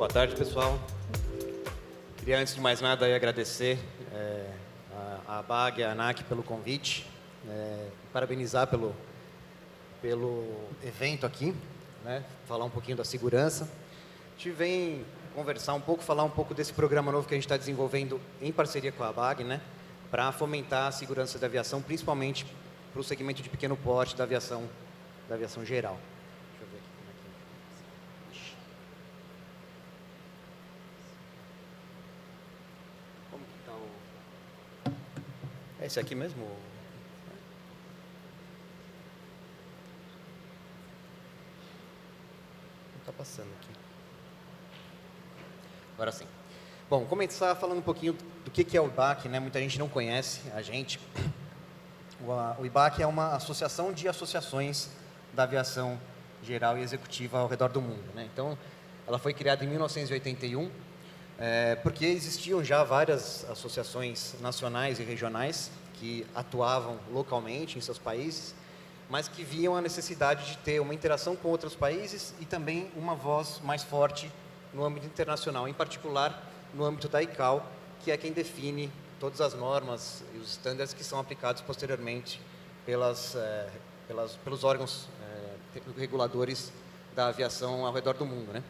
Boa tarde, pessoal. Queria, antes de mais nada, aí, agradecer a ABAG e a ANAC pelo convite, parabenizar pelo evento aqui, né? Falar um pouquinho da segurança. A gente vem conversar um pouco, falar um pouco desse programa novo que a gente está desenvolvendo em parceria com a ABAG, né? Para fomentar a segurança da aviação, principalmente para o segmento de pequeno porte da aviação geral. Deixa eu ver aqui como é que... Ixi. Como que está o... É esse aqui mesmo? Não está passando aqui. Agora sim. Bom, começar falando um pouquinho do que é o IBAC, né? Muita gente não conhece a gente. O IBAC é uma associação de associações da aviação geral e executiva ao redor do mundo, né? Então, ela foi criada em 1981, porque existiam já várias associações nacionais e regionais que atuavam localmente em seus países, mas que viam a necessidade de ter uma interação com outros países e também uma voz mais forte no âmbito internacional, em particular no âmbito da ICAO, que é quem define todas as normas e os estándares que são aplicados posteriormente pelos órgãos reguladores da aviação ao redor do mundo, né?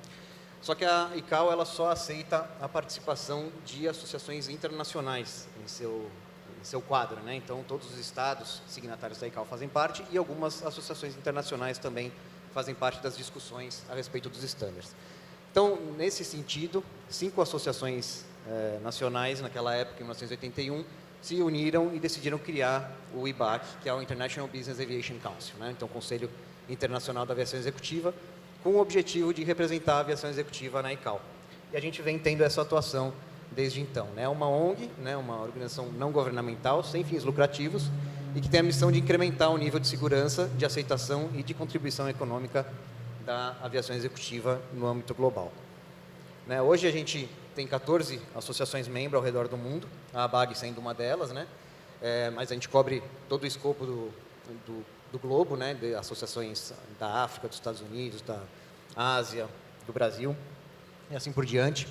Só que a ICAO ela só aceita a participação de associações internacionais em seu quadro, né? Então, todos os estados signatários da ICAO fazem parte e algumas associações internacionais também fazem parte das discussões a respeito dos estándares. Então, nesse sentido, 5 associações nacionais, naquela época, em 1981, se uniram e decidiram criar o IBAC, que é o International Business Aviation Council, né? Então, o Conselho Internacional da Aviação Executiva, com o objetivo de representar a aviação executiva na ICAO. E a gente vem tendo essa atuação desde então. É uma ONG, né? Uma organização não governamental, sem fins lucrativos, e que tem a missão de incrementar o nível de segurança, de aceitação e de contribuição econômica da aviação executiva no âmbito global. Hoje a gente tem 14 associações membros ao redor do mundo, a ABAG sendo uma delas, né? Mas a gente cobre todo o escopo do globo, né? De associações da África, dos Estados Unidos, da Ásia, do Brasil e assim por diante.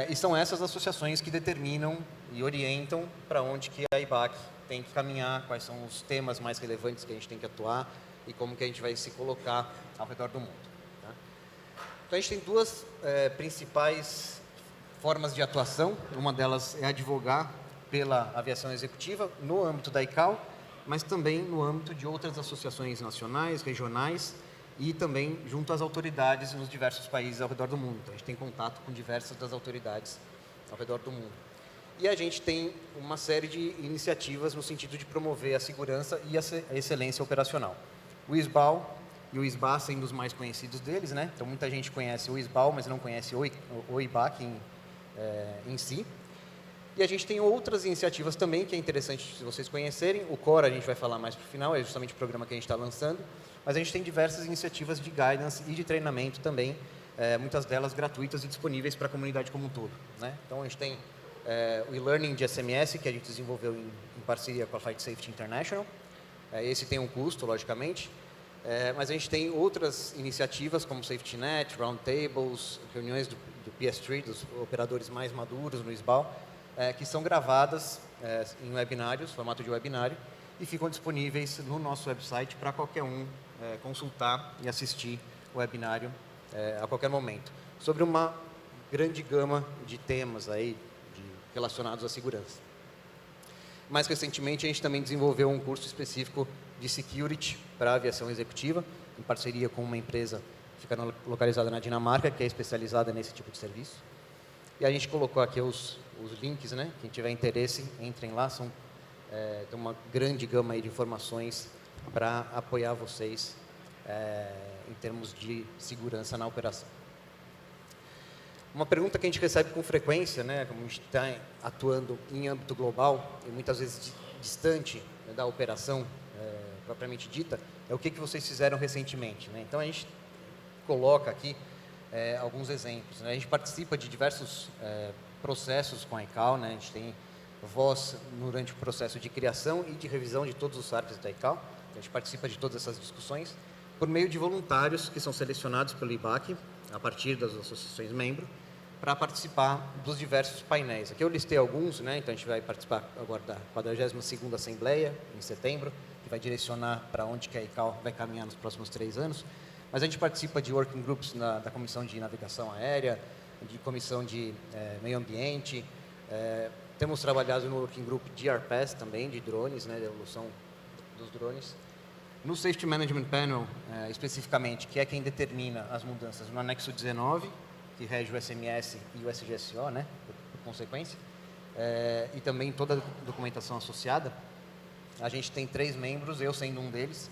E são essas associações que determinam e orientam para onde que a IBAC tem que caminhar, quais são os temas mais relevantes que a gente tem que atuar e como que a gente vai se colocar ao redor do mundo. Tá? Então, a gente tem duas principais formas de atuação. Uma delas é advogar pela aviação executiva no âmbito da ICAO, mas também no âmbito de outras associações nacionais, regionais e também junto às autoridades nos diversos países ao redor do mundo. Então, a gente tem contato com diversas das autoridades ao redor do mundo. E a gente tem uma série de iniciativas no sentido de promover a segurança e a excelência operacional. O ISBAL e o ISBA sendo os mais conhecidos deles, né? Então, muita gente conhece o ISBAL, mas não conhece o IBAC em si. E a gente tem outras iniciativas também, que é interessante se vocês conhecerem. O CORE, a gente vai falar mais para o final, é justamente o programa que a gente está lançando. Mas a gente tem diversas iniciativas de guidance e de treinamento também, muitas delas gratuitas e disponíveis para a comunidade como um todo, né? Então, a gente tem o e-learning de SMS, que a gente desenvolveu em parceria com a Flight Safety International. Esse tem um custo, logicamente. Mas a gente tem outras iniciativas, como Safety Net, Roundtables, reuniões do PS3, dos operadores mais maduros no ISBAL, que são gravadas em webinários, formato de webinário, e ficam disponíveis no nosso website para qualquer um consultar e assistir o webinário a qualquer momento, sobre uma grande gama de temas aí relacionados à segurança. Mais recentemente, a gente também desenvolveu um curso específico de Security para a aviação executiva, em parceria com uma empresa que fica localizada na Dinamarca, que é especializada nesse tipo de serviço. E a gente colocou aqui os links, né? Quem tiver interesse, entrem lá. Tem uma grande gama aí de informações para apoiar vocês em termos de segurança na operação. Uma pergunta que a gente recebe com frequência, né, como a gente está atuando em âmbito global e muitas vezes distante da operação propriamente dita, é o que vocês fizeram recentemente, né? Então, a gente coloca aqui alguns exemplos, né? A gente participa de diversos processos com a ICAO, né? A gente tem voz durante o processo de criação e de revisão de todos os ARPs da ICAO. A gente participa de todas essas discussões por meio de voluntários que são selecionados pelo IBAC a partir das associações membro, para participar dos diversos painéis. Aqui eu listei alguns, né? Então a gente vai participar agora da 42ª Assembleia, em setembro, que vai direcionar para onde que a ICAO vai caminhar nos próximos 3 anos. Mas a gente participa de working groups da Comissão de Navegação Aérea, de Comissão de Meio Ambiente, temos trabalhado no working group de ARPAS também, de drones, né, de evolução dos drones. No Safety Management Panel, especificamente, que é quem determina as mudanças no anexo 19, que rege o SMS e o SGSO, né, por consequência, e também toda a documentação associada, a gente tem 3 membros, eu sendo um deles.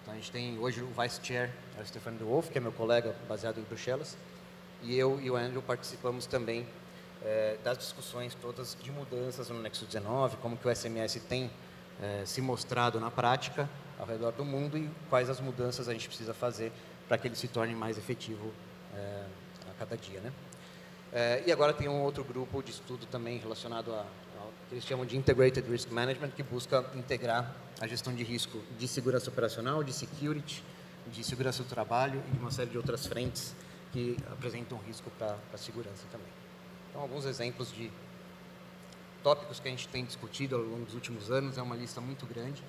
Então, a gente tem hoje o Vice Chair, o Stefan de Wolf, que é meu colega baseado em Bruxelas, e eu e o Andrew participamos também das discussões todas de mudanças no anexo 19, como que o SMS tem se mostrado na prática ao redor do mundo e quais as mudanças a gente precisa fazer para que ele se torne mais efetivo a cada dia, né? E agora tem um outro grupo de estudo também relacionado ao que eles chamam de Integrated Risk Management, que busca integrar a gestão de risco de segurança operacional, de security, de segurança do trabalho e uma série de outras frentes que apresentam risco para a segurança também. Então, alguns exemplos de tópicos que a gente tem discutido ao longo dos últimos anos, é uma lista muito grande.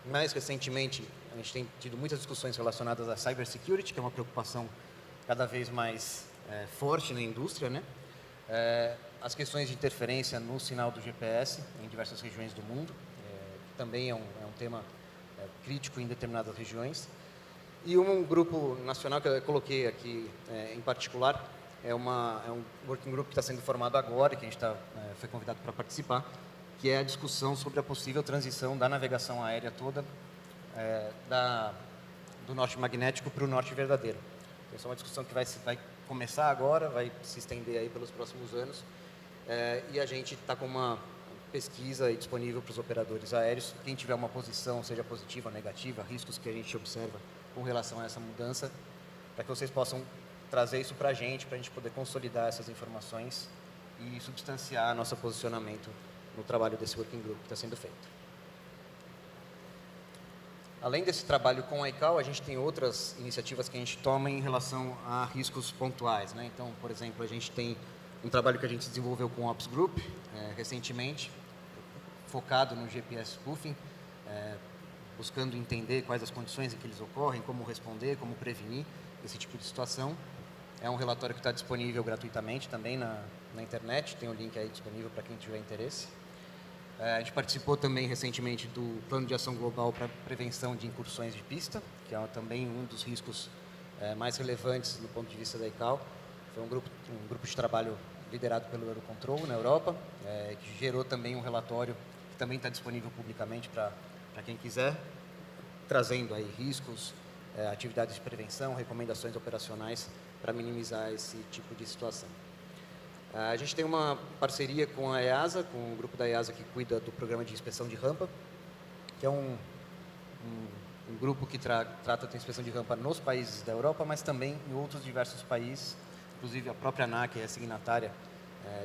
Mais recentemente, a gente tem tido muitas discussões relacionadas à cybersecurity, que é uma preocupação cada vez mais forte na indústria, né? As questões de interferência no sinal do GPS em diversas regiões do mundo, que também é um tema crítico em determinadas regiões. E um grupo nacional que eu coloquei aqui em particular, é um working group que está sendo formado agora, que a gente foi convidado para participar, que é a discussão sobre a possível transição da navegação aérea toda do norte magnético para o norte verdadeiro. Essa é uma discussão que vai começar agora, vai se estender aí pelos próximos anos, e a gente está com uma pesquisa aí disponível para os operadores aéreos. Quem tiver uma posição, seja positiva ou negativa, riscos que a gente observa com relação a essa mudança, para que vocês possam trazer isso para a gente poder consolidar essas informações e substanciar nosso posicionamento no trabalho desse working group que está sendo feito. Além desse trabalho com a ICAO, a gente tem outras iniciativas que a gente toma em relação a riscos pontuais, né? Então, por exemplo, a gente tem um trabalho que a gente desenvolveu com o Ops Group recentemente, focado no GPS spoofing, buscando entender quais as condições em que eles ocorrem, como responder, como prevenir esse tipo de situação. É um relatório que está disponível gratuitamente também na internet, tem o link aí disponível para quem tiver interesse. A gente participou também recentemente do Plano de Ação Global para Prevenção de Incursões de Pista, que é também um dos riscos mais relevantes do ponto de vista da ICAO. Foi um grupo de trabalho liderado pelo Eurocontrol na Europa, que gerou também um relatório que também está disponível publicamente para quem quiser, trazendo aí riscos, atividades de prevenção, recomendações operacionais para minimizar esse tipo de situação. A gente tem uma parceria com a EASA, com o grupo da EASA que cuida do programa de inspeção de rampa, que é um grupo que trata da inspeção de rampa nos países da Europa, mas também em outros diversos países, inclusive a própria ANAC é signatária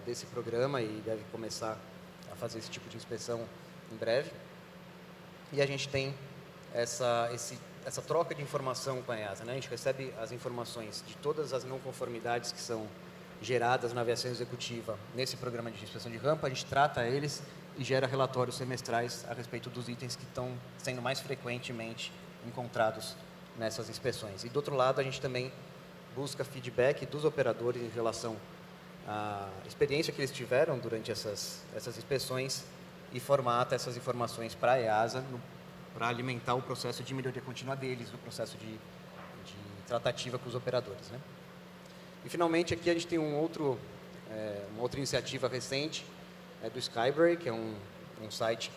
desse programa e deve começar a fazer esse tipo de inspeção em breve. E a gente tem essa troca de informação com a EASA, né? A gente recebe as informações de todas as não conformidades que são geradas na aviação executiva nesse programa de inspeção de rampa, a gente trata eles e gera relatórios semestrais a respeito dos itens que estão sendo mais frequentemente encontrados nessas inspeções. E do outro lado, a gente também busca feedback dos operadores em relação à experiência que eles tiveram durante essas inspeções e formata essas informações para a EASA para alimentar o processo de melhoria contínua deles, o processo de tratativa com os operadores, né? E, finalmente, aqui a gente tem uma outra iniciativa recente do Skybrary, que é um site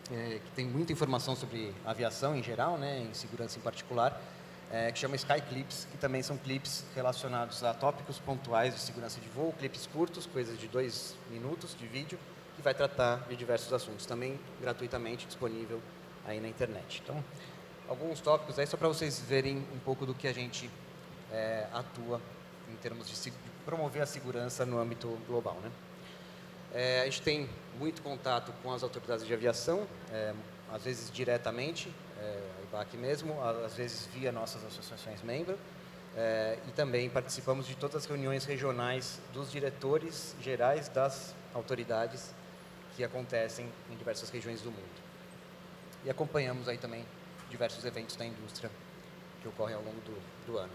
que tem muita informação sobre aviação em geral, né, em segurança em particular, que chama Sky Clips, que também são clips relacionados a tópicos pontuais de segurança de voo, clipes curtos, coisas de 2 minutos de vídeo, que vai tratar de diversos assuntos, também gratuitamente disponível aí na internet. Então, alguns tópicos aí só para vocês verem um pouco do que a gente atua em termos de promover a segurança no âmbito global, né? A gente tem muito contato com as autoridades de aviação, às vezes diretamente, a IBAC mesmo, às vezes via nossas associações membros, e também participamos de todas as reuniões regionais dos diretores gerais das autoridades que acontecem em diversas regiões do mundo. E acompanhamos aí também diversos eventos da indústria que ocorrem ao longo do ano.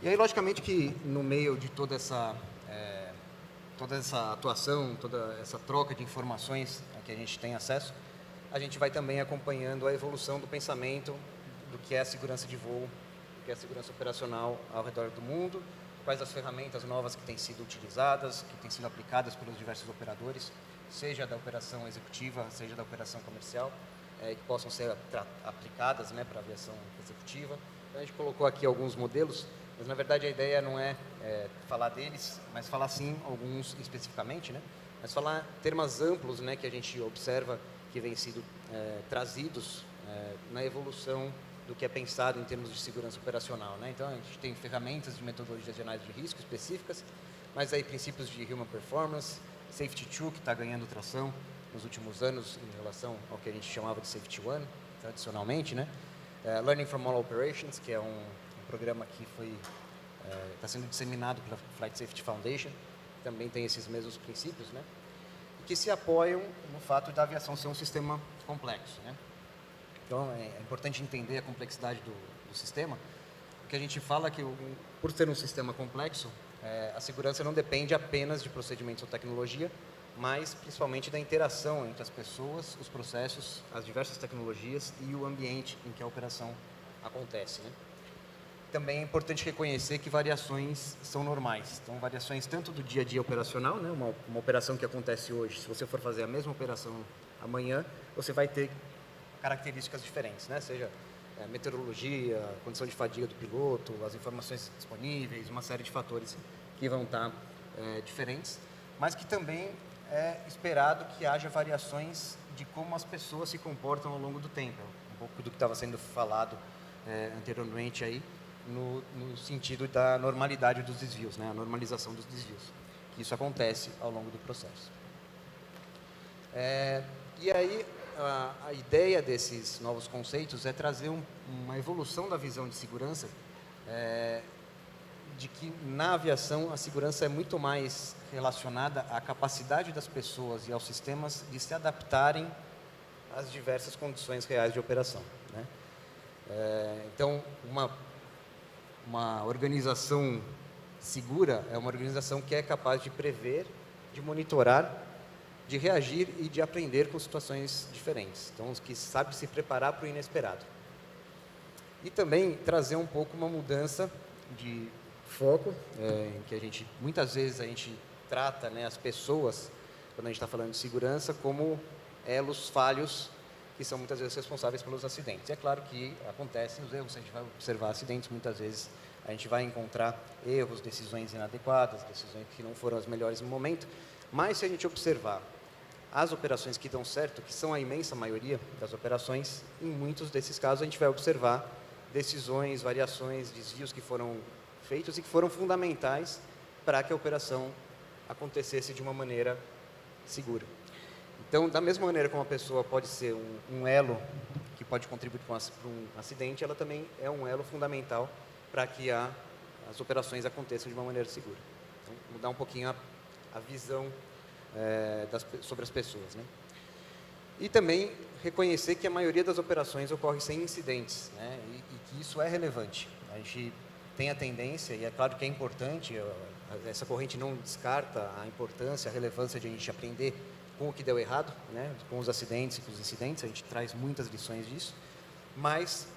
E aí, logicamente, que no meio de toda essa atuação, toda essa troca de informações a que a gente tem acesso, a gente vai também acompanhando a evolução do pensamento do que é a segurança de voo, do que é a segurança operacional ao redor do mundo, quais as ferramentas novas que têm sido utilizadas, que têm sido aplicadas pelos diversos operadores, seja da operação executiva, seja da operação comercial, que possam ser aplicadas, né, para a aviação executiva. Então, a gente colocou aqui alguns modelos, mas, na verdade, a ideia não é falar deles, mas falar, sim, alguns especificamente, né? Mas falar termos amplos, né, que a gente observa que vêm sido trazidos na evolução do que é pensado em termos de segurança operacional, né? Então, a gente tem ferramentas de metodologias de análise de risco específicas, mas aí princípios de Human Performance, Safety 2, que está ganhando tração nos últimos anos em relação ao que a gente chamava de Safety 1, tradicionalmente, né? Learning from All Operations, que é um programa que está sendo disseminado pela Flight Safety Foundation, que também tem esses mesmos princípios, né? E que se apoiam no fato da aviação ser um sistema complexo, né? Então, é importante entender a complexidade do sistema, porque a gente fala que, por ser um sistema complexo, a segurança não depende apenas de procedimentos ou tecnologia, mas principalmente da interação entre as pessoas, os processos, as diversas tecnologias e o ambiente em que a operação acontece, né? Também é importante reconhecer que variações são normais. Então, variações tanto do dia a dia operacional, né, uma operação que acontece hoje, se você for fazer a mesma operação amanhã, você vai ter características diferentes, né? Seja meteorologia, condição de fadiga do piloto, as informações disponíveis, uma série de fatores que vão estar diferentes, mas que também é esperado que haja variações de como as pessoas se comportam ao longo do tempo. Um pouco do que estava sendo falado anteriormente aí, no sentido da normalidade dos desvios, né? A normalização dos desvios, que isso acontece ao longo do processo. E aí, a ideia desses novos conceitos é trazer uma evolução da visão de segurança, de que na aviação a segurança é muito mais relacionada à capacidade das pessoas e aos sistemas de se adaptarem às diversas condições reais de operação, né? Então, uma organização segura é uma organização que é capaz de prever, de monitorar, de reagir e de aprender com situações diferentes. Então, que sabe se preparar para o inesperado. E também trazer um pouco uma mudança de foco, em que muitas vezes a gente trata, né, as pessoas, quando a gente está falando de segurança, como elos falhos que são muitas vezes responsáveis pelos acidentes. E é claro que acontecem os erros, a gente vai observar acidentes, muitas vezes a gente vai encontrar erros, decisões inadequadas, decisões que não foram as melhores no momento, mas se a gente observar as operações que dão certo, que são a imensa maioria das operações, em muitos desses casos a gente vai observar decisões, variações, desvios que foram feitos e que foram fundamentais para que a operação acontecesse de uma maneira segura. Então, da mesma maneira como a pessoa pode ser um elo que pode contribuir para um acidente, ela também é um elo fundamental para que as operações aconteçam de uma maneira segura. Então, mudar um pouquinho a visão sobre as pessoas, né? E também reconhecer que a maioria das operações ocorre sem incidentes, né? E que isso é relevante. A gente tem a tendência, e é claro que é importante, essa corrente não descarta a importância, a relevância de a gente aprender com o que deu errado, né? Com os acidentes e com os incidentes, a gente traz muitas lições disso, mas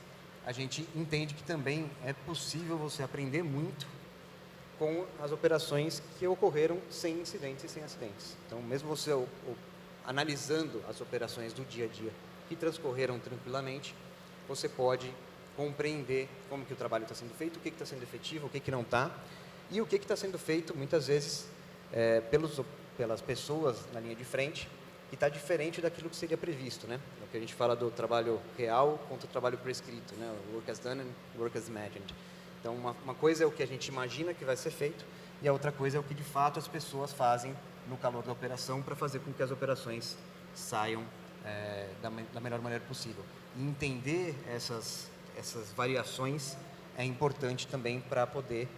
a gente entende que também é possível você aprender muito com as operações que ocorreram sem incidentes e sem acidentes. Então, mesmo você analisando as operações do dia a dia que transcorreram tranquilamente, você pode compreender como que o trabalho está sendo feito, o que está sendo efetivo, o que não está, e o que está sendo feito, muitas vezes, pelas pessoas na linha de frente, que está diferente daquilo que seria previsto, né? É o que a gente fala do trabalho real contra o trabalho prescrito, né? O work as done and work as imagined. Então, uma coisa é o que a gente imagina que vai ser feito, e a outra coisa é o que, de fato, as pessoas fazem no calor da operação para fazer com que as operações saiam da melhor maneira possível. E entender essas variações é importante também para poder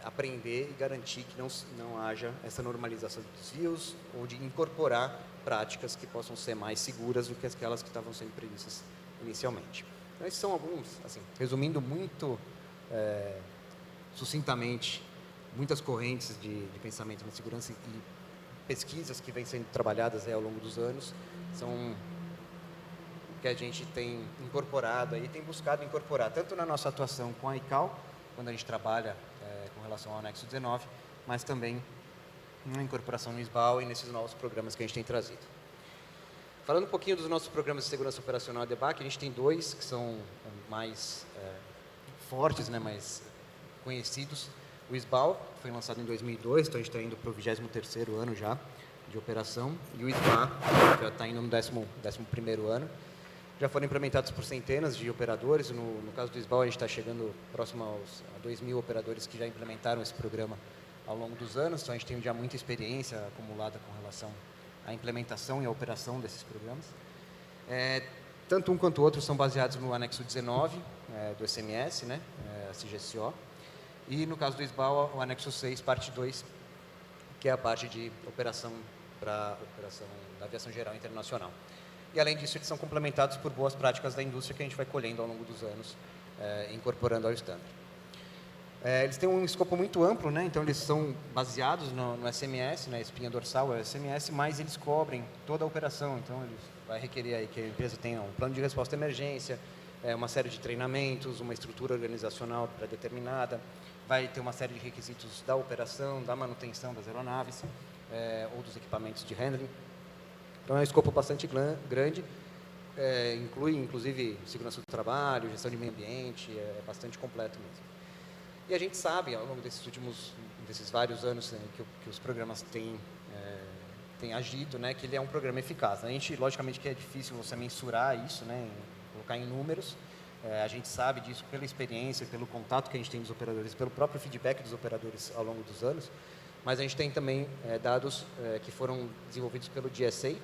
aprender e garantir que não haja essa normalização de desvios ou de incorporar práticas que possam ser mais seguras do que aquelas que estavam sendo previstas inicialmente. Então, esses são alguns, assim, resumindo muito sucintamente, muitas correntes de pensamento na segurança e pesquisas que vêm sendo trabalhadas ao longo dos anos, são que a gente tem incorporado e tem buscado incorporar, tanto na nossa atuação com a ICAO, quando a gente trabalha com relação ao anexo 19, mas também na incorporação no SBAL e nesses novos programas que a gente tem trazido. Falando um pouquinho dos nossos programas de segurança operacional e DBAC, a gente tem dois que são mais fortes, né, mais conhecidos. O SBAL foi lançado em 2002, então a gente está indo para o 23º ano já de operação, e o SBA já está indo no 11º ano. Já foram implementados por centenas de operadores. No caso do SBAL, a gente está chegando próximo a 2.000 operadores que já implementaram esse programa ao longo dos anos. Então, a gente tem já muita experiência acumulada com relação à implementação e à operação desses programas. Tanto um quanto o outro são baseados no anexo 19 do SMS, né, a CGSO. E, no caso do SBAL, o anexo 6, parte 2, que é a parte de operação para operação da aviação geral internacional. E, além disso, eles são complementados por boas práticas da indústria que a gente vai colhendo ao longo dos anos, incorporando ao standard. Eles têm um escopo muito amplo, né? Então, eles são baseados no SMS, né? Espinha dorsal é o SMS, mas eles cobrem toda a operação. Então, eles vai requerer aí que a empresa tenha um plano de resposta à emergência, uma série de treinamentos, uma estrutura organizacional pré-determinada, vai ter uma série de requisitos da operação, da manutenção das aeronaves ou dos equipamentos de handling. Então, é um escopo bastante grande, inclui, inclusive, segurança do trabalho, gestão de meio ambiente, é bastante completo mesmo. E a gente sabe, ao longo desses vários anos que os programas têm agido, né, que ele é um programa eficaz. A gente, logicamente, que é difícil você mensurar isso, né, colocar em números. A gente sabe disso pela experiência, pelo contato que a gente tem dos operadores, pelo próprio feedback dos operadores ao longo dos anos. Mas a gente tem também dados que foram desenvolvidos pelo GSA,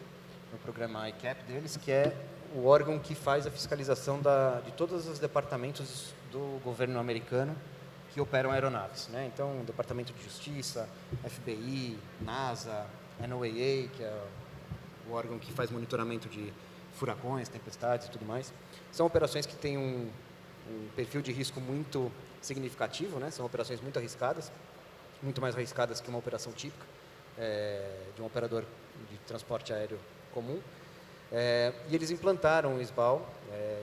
no programa ICAP deles, que é o órgão que faz a fiscalização de todos os departamentos do governo americano que operam aeronaves, né? Então, Departamento de Justiça, FBI, NASA, NOAA, que é o órgão que faz monitoramento de furacões, tempestades e tudo mais. São operações que têm um perfil de risco muito significativo, né? São operações muito arriscadas, muito mais arriscadas que uma operação típica de um operador de transporte aéreo comum. E eles implantaram o SBAL,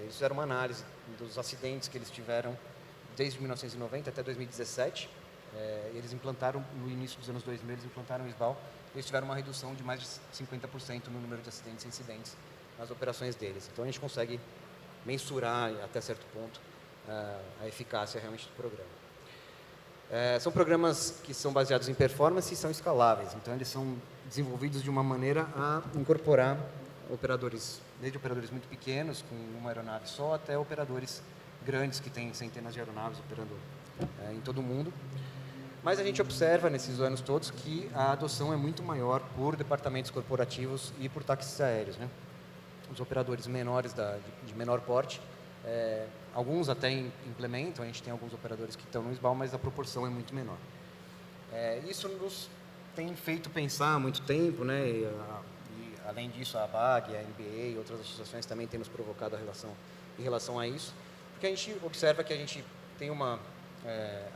eles fizeram uma análise dos acidentes que eles tiveram desde 1990 até 2017. Eles implantaram, no início dos anos 2000, eles implantaram o SBAL. Eles tiveram uma redução de mais de 50% no número de acidentes e incidentes nas operações deles. Então, a gente consegue mensurar, até certo ponto, a eficácia realmente do programa. São programas que são baseados em performance e são escaláveis. Então, eles são desenvolvidos de uma maneira a incorporar operadores, desde operadores muito pequenos, com uma aeronave só, até operadores grandes, que têm centenas de aeronaves operando em todo o mundo. Mas a gente observa, nesses anos todos, que a adoção é muito maior por departamentos corporativos e por táxis aéreos, né? Os operadores menores, de menor porte, alguns até implementam, a gente tem alguns operadores que estão no SBAL, mas a proporção é muito menor. Isso nos tem feito pensar há muito tempo, né? E além disso, a ABAG, a NBA e outras associações também têm nos provocado em relação a isso, porque a gente observa que a gente tem uma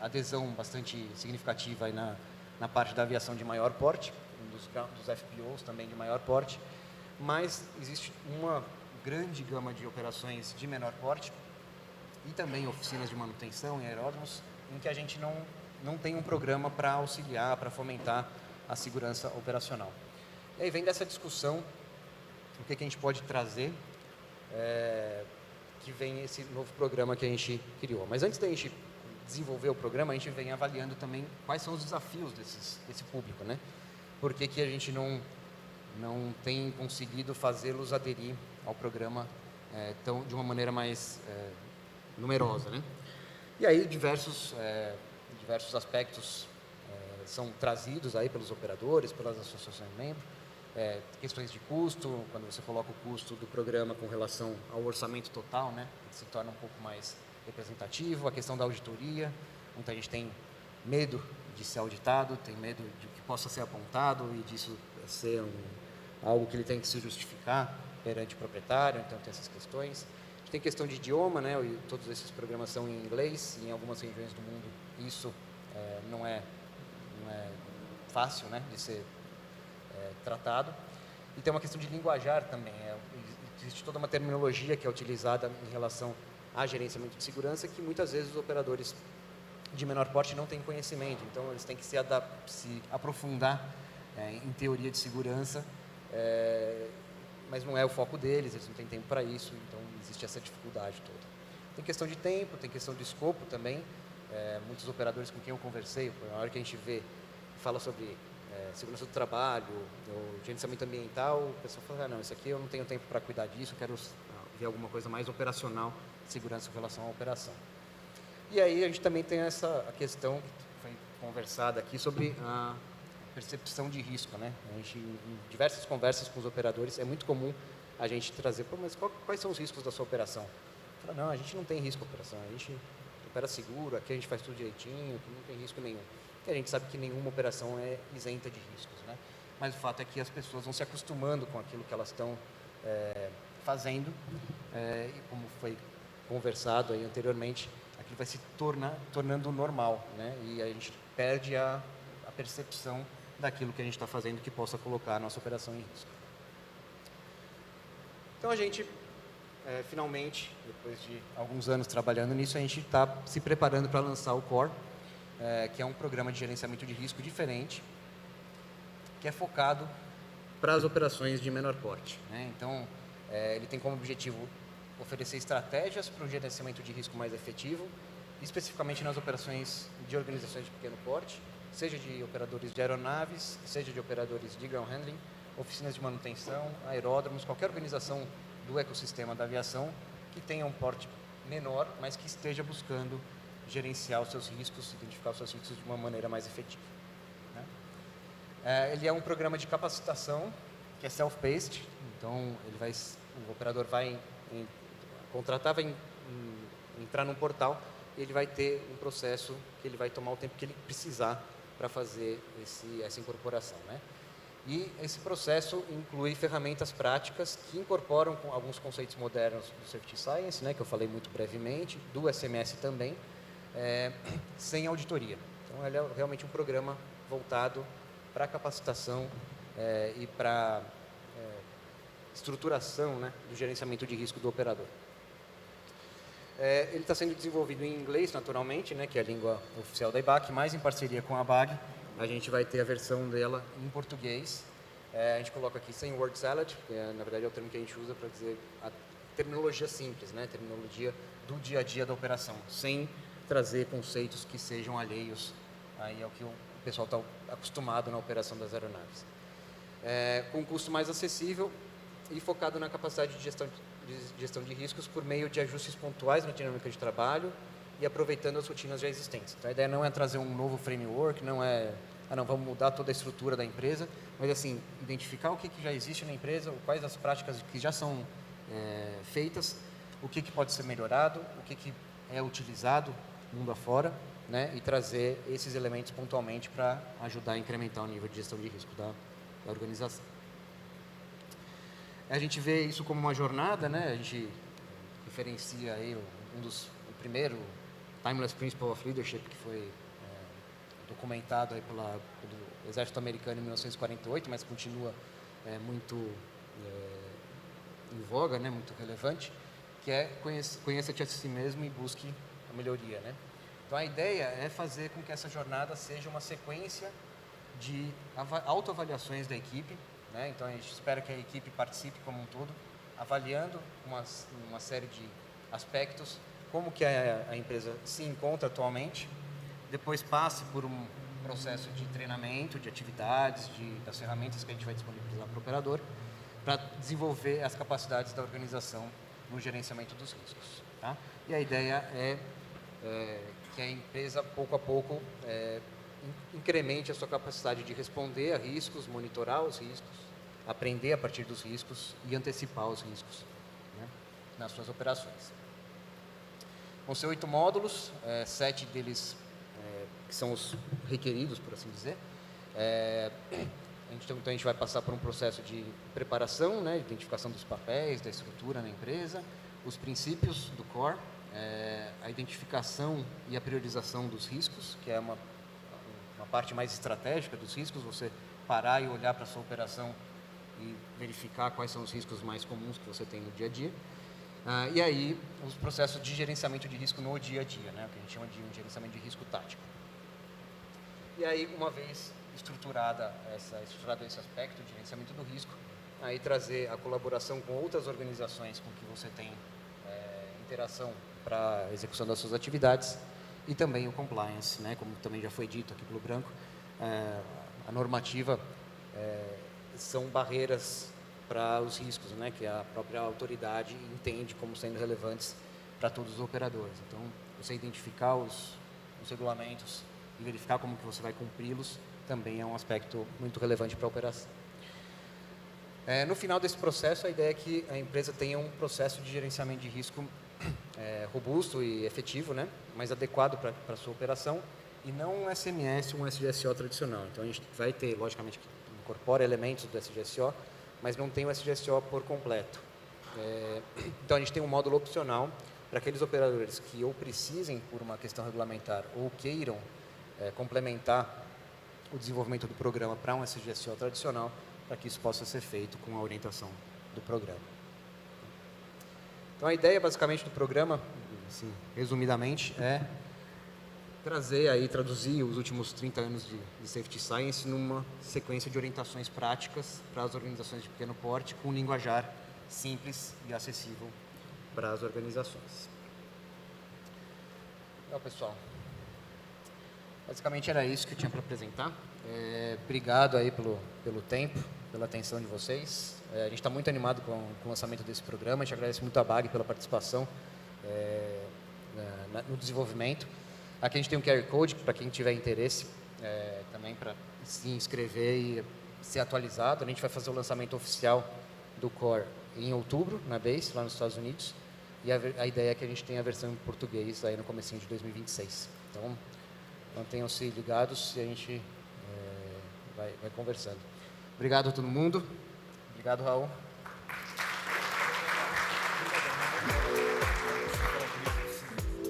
adesão bastante significativa aí na parte da aviação de maior porte, dos FBOs também de maior porte, mas existe uma grande gama de operações de menor porte e também oficinas de manutenção e aeródromos em que a gente não tem um programa para auxiliar, para fomentar a segurança operacional. E aí vem dessa discussão o que a gente pode trazer, que vem esse novo programa que a gente criou. Mas antes da gente desenvolver o programa, a gente vem avaliando também quais são os desafios desse público, né? Por que a gente não tem conseguido fazê-los aderir ao programa de uma maneira mais numerosa, né? E aí diversos aspectos são trazidos aí pelos operadores, pelas associações membros, questões de custo, quando você coloca o custo do programa com relação ao orçamento total, né, se torna um pouco mais representativo. A questão da auditoria, muita gente tem medo de ser auditado, tem medo de que possa ser apontado e disso ser algo que ele tem que se justificar perante o proprietário, então tem essas questões. A gente tem questão de idioma, né, e todos esses programas são em inglês, e em algumas regiões do mundo isso não é fácil, né, de ser tratado. E tem uma questão de linguajar também. Existe toda uma terminologia que é utilizada em relação a gerenciamento de segurança que muitas vezes os operadores de menor porte não têm conhecimento. Então, eles têm que se aprofundar em teoria de segurança, mas não é o foco deles, eles não têm tempo para isso, então existe essa dificuldade toda. Tem questão de tempo, tem questão de escopo também. Muitos operadores com quem eu conversei, na hora que a gente fala sobre segurança do trabalho, ou gerenciamento ambiental, o pessoal fala, não, isso aqui eu não tenho tempo para cuidar disso, eu quero ver alguma coisa mais operacional, segurança em relação à operação. E aí a gente também tem a questão que foi conversada aqui sobre a percepção de risco, né? A gente, em diversas conversas com os operadores, é muito comum a gente trazer, mas quais são os riscos da sua operação? Fala, não, a gente não tem risco de operação, a gente opera seguro, aqui a gente faz tudo direitinho, aqui não tem risco nenhum. E a gente sabe que nenhuma operação é isenta de riscos, né? Mas o fato é que as pessoas vão se acostumando com aquilo que elas estão fazendo, e como foi conversado aí anteriormente, aquilo vai se tornando normal, né? E a gente perde a percepção daquilo que a gente está fazendo que possa colocar a nossa operação em risco. Então a gente, finalmente, depois de alguns anos trabalhando nisso, a gente está se preparando para lançar o Core, que é um programa de gerenciamento de risco diferente, que é focado para as operações de menor porte, né? Então, ele tem como objetivo oferecer estratégias para um gerenciamento de risco mais efetivo, especificamente nas operações de organizações de pequeno porte, seja de operadores de aeronaves, seja de operadores de ground handling, oficinas de manutenção, aeródromos, qualquer organização do ecossistema da aviação que tenha um porte menor, mas que esteja buscando gerenciar os seus riscos, identificar os seus riscos de uma maneira mais efetiva, né? Ele é um programa de capacitação que é self-paced, então o operador vai contratar, vai entrar num portal e ele vai ter um processo que ele vai tomar o tempo que ele precisar para fazer essa incorporação, né? E esse processo inclui ferramentas práticas que incorporam alguns conceitos modernos do Safety Science, né, que eu falei muito brevemente, do SMS também, sem auditoria. Então, ele é realmente um programa voltado para capacitação e para estruturação, né, do gerenciamento de risco do operador. Ele está sendo desenvolvido em inglês, naturalmente, né, que é a língua oficial da IBAC, mas em parceria com a BAG, a gente vai ter a versão dela em português. A gente coloca aqui sem word salad, que na verdade é o termo que a gente usa para dizer a terminologia simples, né, terminologia do dia a dia da operação, sem trazer conceitos que sejam alheios aí ao que o pessoal está acostumado na operação das aeronaves. Com um custo mais acessível e focado na capacidade de gestão de riscos por meio de ajustes pontuais na dinâmica de trabalho e aproveitando as rotinas já existentes. Então, a ideia não é trazer um novo framework, não é, vamos mudar toda a estrutura da empresa, mas assim, identificar o que já existe na empresa, quais as práticas que já são feitas, o que pode ser melhorado, o que é utilizado mundo afora, né, e trazer esses elementos pontualmente para ajudar a incrementar o nível de gestão de risco da organização. A gente vê isso como uma jornada, né? A gente referencia aí o primeiro Timeless Principle of Leadership, que foi documentado aí pelo Exército Americano em 1948, mas continua muito em voga, né? Muito relevante, que é conheça-te a si mesmo e busque a melhoria, né? Então, a ideia é fazer com que essa jornada seja uma sequência de autoavaliações da equipe, né? Então, a gente espera que a equipe participe como um todo, avaliando uma série de aspectos, como que a empresa se encontra atualmente, depois passe por um processo de treinamento, de atividades, das ferramentas que a gente vai disponibilizar para o operador, para desenvolver as capacidades da organização no gerenciamento dos riscos, tá? E a ideia é que a empresa, pouco a pouco, incremente a sua capacidade de responder a riscos, monitorar os riscos, aprender a partir dos riscos e antecipar os riscos, né, nas suas operações. Vão ser 8 módulos, 7 deles que são os requeridos, por assim dizer. Então, a gente vai passar por um processo de preparação, né, identificação dos papéis, da estrutura na empresa, os princípios do core, a identificação e a priorização dos riscos, que é uma parte mais estratégica dos riscos, você parar e olhar para a sua operação e verificar quais são os riscos mais comuns que você tem no dia a dia. E aí, os processos de gerenciamento de risco no dia a dia, né, o que a gente chama de um gerenciamento de risco tático. E aí, uma vez estruturado esse aspecto de gerenciamento do risco, aí trazer a colaboração com outras organizações com que você tem interação para a execução das suas atividades e também o compliance, né, como também já foi dito aqui pelo Branco, a normativa são barreiras para os riscos, né, que a própria autoridade entende como sendo relevantes para todos os operadores. Então, você identificar os regulamentos e verificar como que você vai cumpri-los também é um aspecto muito relevante para a operação. No final desse processo, a ideia é que a empresa tenha um processo de gerenciamento de risco robusto e efetivo, né, mais adequado para a sua operação, e não um SMS ou um SGSO tradicional. Então, a gente vai ter, logicamente, que incorpora elementos do SGSO, mas não tem o SGSO por completo. Então, a gente tem um módulo opcional para aqueles operadores que ou precisem, por uma questão regulamentar, ou queiram complementar o desenvolvimento do programa para um SGSO tradicional, para que isso possa ser feito com a orientação do programa. Então, a ideia, basicamente, do programa, assim, resumidamente, é traduzir os últimos 30 anos de Safety Science numa sequência de orientações práticas para as organizações de pequeno porte, com um linguajar simples e acessível para as organizações. Então, pessoal, basicamente era isso que eu tinha para apresentar. Obrigado aí pelo tempo, pela atenção de vocês. A gente está muito animado com o lançamento desse programa. A gente agradece muito a BAG pela participação no desenvolvimento. Aqui a gente tem um QR Code para quem tiver interesse também para se inscrever e ser atualizado. A gente vai fazer o lançamento oficial do Core em outubro, na Base, lá nos Estados Unidos. E a ideia é que a gente tenha a versão em português aí no comecinho de 2026. Então, mantenham-se ligados e a gente vai conversando. Obrigado a todo mundo. Obrigado, Raul.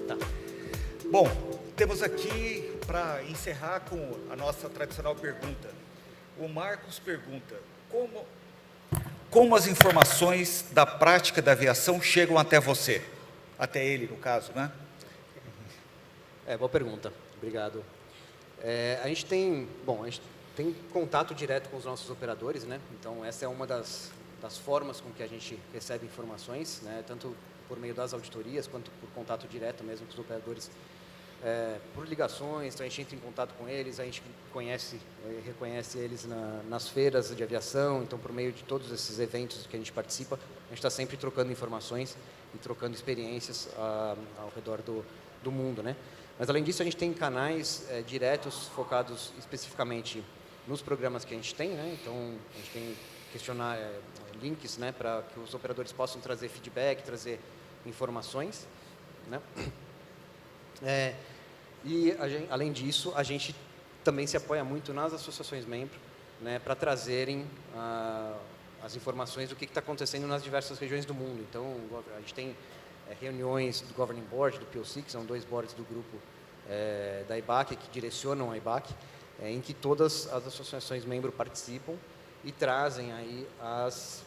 Tá. Bom, temos aqui, para encerrar com a nossa tradicional pergunta, o Marcos pergunta, como as informações da prática da aviação chegam até você? Até ele, no caso, né? Boa pergunta. Obrigado. A gente tem contato direto com os nossos operadores, né? Então, essa é uma das formas com que a gente recebe informações, né? Tanto por meio das auditorias, quanto por contato direto mesmo com os operadores, por ligações. Então, a gente entra em contato com eles, a gente reconhece eles nas feiras de aviação. Então, por meio de todos esses eventos que a gente participa, a gente está sempre trocando informações e trocando experiências ao redor do mundo, né? Mas, além disso, a gente tem canais diretos focados especificamente nos programas que a gente tem, né? Então, a gente tem links, né, para que os operadores possam trazer feedback, trazer informações, né? Além disso, a gente também se apoia muito nas associações membros, né, para trazerem as informações do que está acontecendo nas diversas regiões do mundo. Então, a gente tem reuniões do Governing Board, do POC, que são 2 boards do grupo da IBAC, que direcionam a IBAC, em que todas as associações membros participam e trazem aí as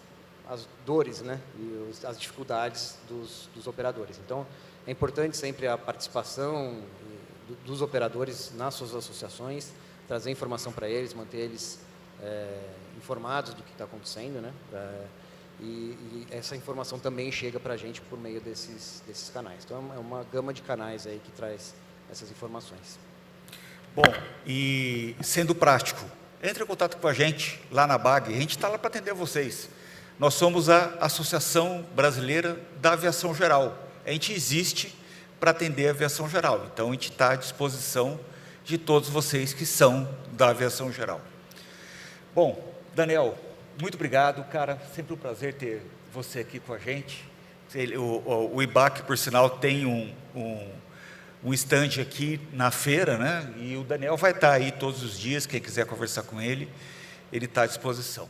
dores, né, e as dificuldades dos operadores. Então, é importante sempre a participação dos operadores nas suas associações, trazer informação para eles, manter eles informados do que está acontecendo, né? E essa informação também chega para a gente por meio desses canais. Então, é uma gama de canais aí que traz essas informações. Bom, e sendo prático, entre em contato com a gente lá na BAG, a gente está lá para atender vocês. Nós somos a Associação Brasileira da Aviação Geral. A gente existe para atender a aviação geral. Então, a gente está à disposição de todos vocês que são da aviação geral. Bom, Daniel, Muito obrigado, cara. Sempre um prazer ter você aqui com a gente. O IBAC, por sinal, tem um stand aqui na feira, né? E o Daniel vai estar aí todos os dias. Quem quiser conversar com ele, ele está à disposição.